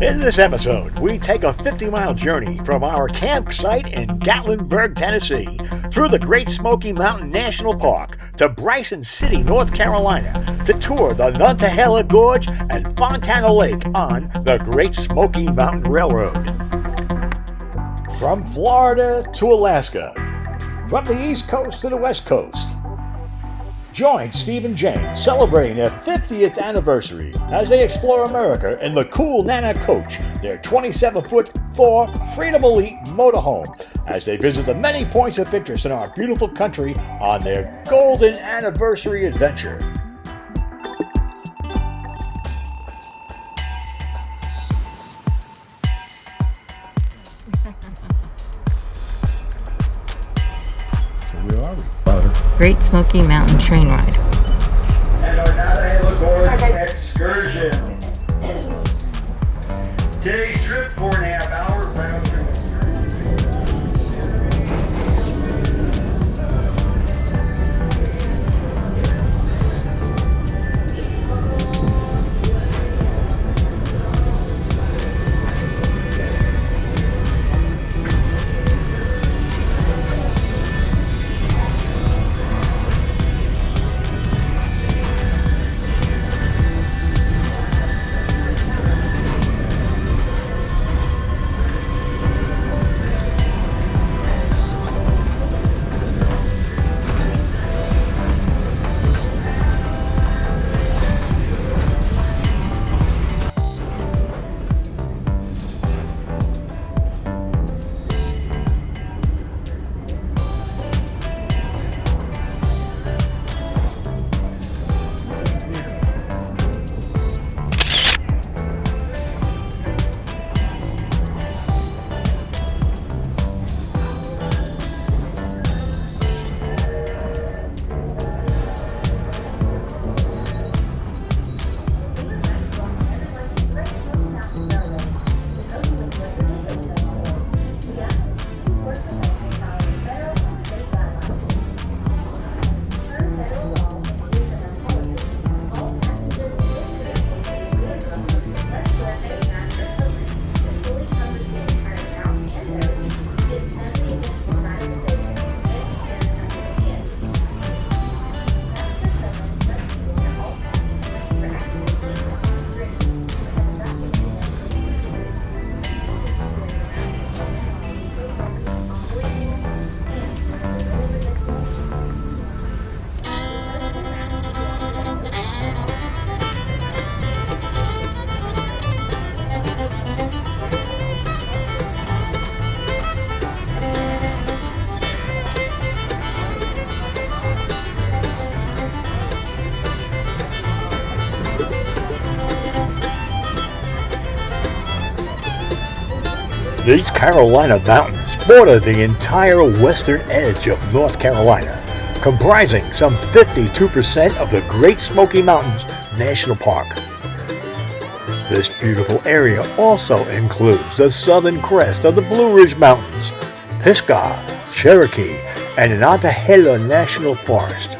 In this episode, we take a 50-mile journey from our campsite in Gatlinburg, Tennessee, through the Great Smoky Mountain National Park to Bryson City, North Carolina, to tour the Nantahala Gorge and Fontana Lake on the Great Smoky Mountain Railroad. From Florida to Alaska, from the East Coast to the West Coast, join Steve and Jane celebrating their 50th anniversary as they explore America in the cool Nana coach, their 27-foot Thor Freedom Elite motorhome, as they visit the many points of interest in our beautiful country on their golden anniversary adventure. So where are we? Great Smoky Mountain train ride. And our Nantahala Gorge excursion. Today's trip, 4.5 hours round trip. These Carolina mountains border the entire western edge of North Carolina, comprising some 52% of the Great Smoky Mountains National Park. This beautiful area also includes the southern crest of the Blue Ridge Mountains, Pisgah, Cherokee, and the Nantahala National Forest.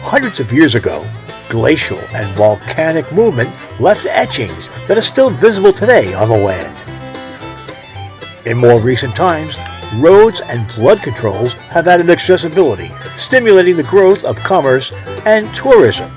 Hundreds of years ago, glacial and volcanic movement left etchings that are still visible today on the land. In more recent times, roads and flood controls have added accessibility, stimulating the growth of commerce and tourism.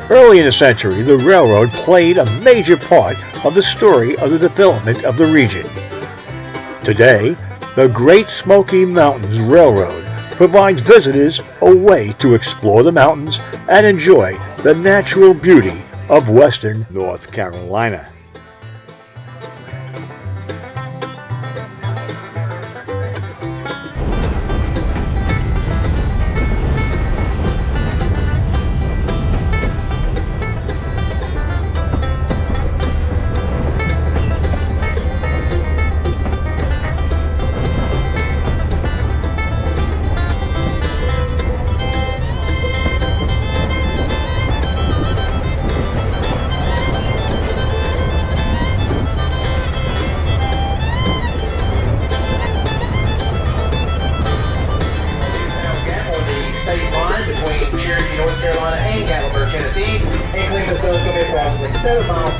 Early in the century, the railroad played a major part of the story of the development of the region. Today, the Great Smoky Mountains Railroad provides visitors a way to explore the mountains and enjoy the natural beauty of western North Carolina.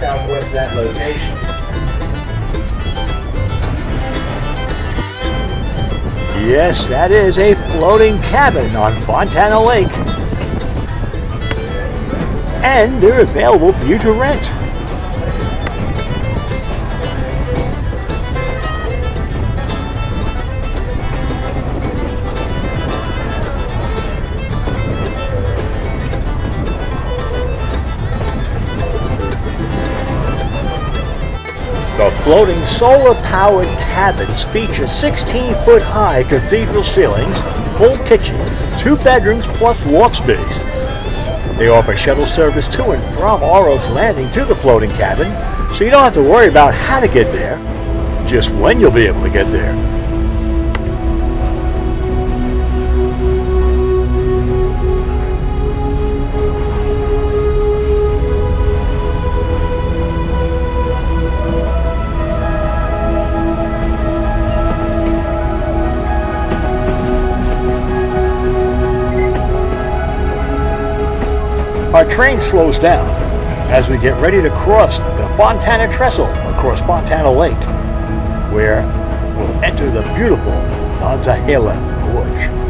southwest of that location. Yes, that is a floating cabin on Fontana Lake. And they're available for you to rent. The floating solar-powered cabins feature 16-foot-high cathedral ceilings, full kitchen, 2 bedrooms plus loft space. They offer shuttle service to and from Oros Landing to the floating cabin, so you don't have to worry about how to get there, just when you'll be able to get there. Our train slows down as we get ready to cross the Fontana Trestle across Fontana Lake, where we'll enter the beautiful Nantahala Gorge.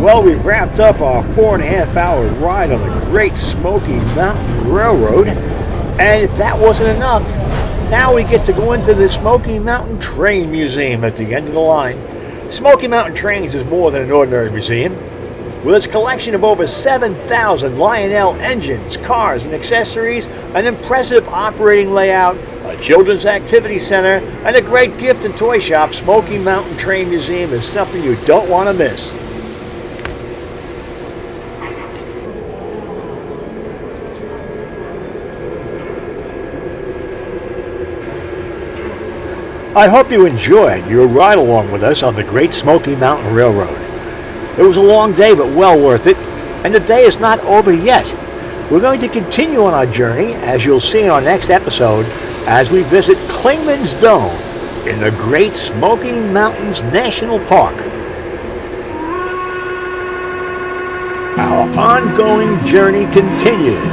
Well, we've wrapped up our 4.5-hour ride on the Great Smoky Mountains Railroad. And if that wasn't enough, now we get to go into the Smoky Mountain Train Museum at the end of the line. Smoky Mountain Trains is more than an ordinary museum. With its collection of over 7,000 Lionel engines, cars, and accessories, an impressive operating layout, a children's activity center, and a great gift and toy shop, Smoky Mountain Train Museum is something you don't want to miss. I hope you enjoyed your ride along with us on the Great Smoky Mountain Railroad. It was a long day, but well worth it, and the day is not over yet. We're going to continue on our journey, as you'll see in our next episode, as we visit Clingman's Dome in the Great Smoky Mountains National Park. Our ongoing journey continues,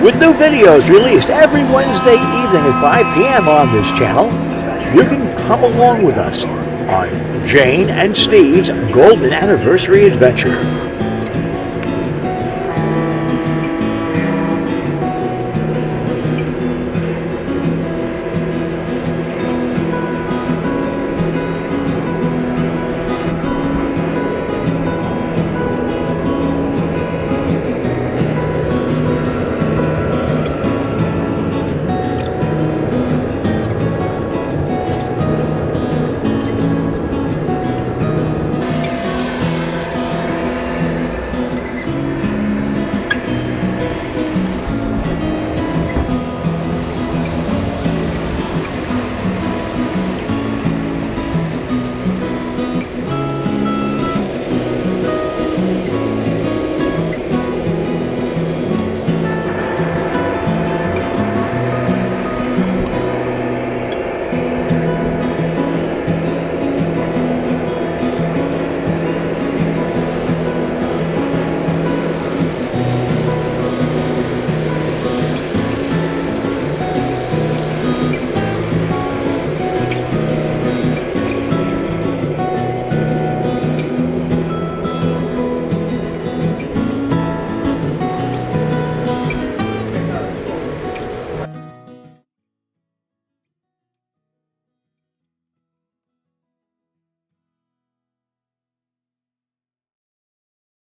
with new videos released every Wednesday evening at 5 p.m. on this channel. You can come along with us on Jane and Steve's Golden Anniversary Adventure.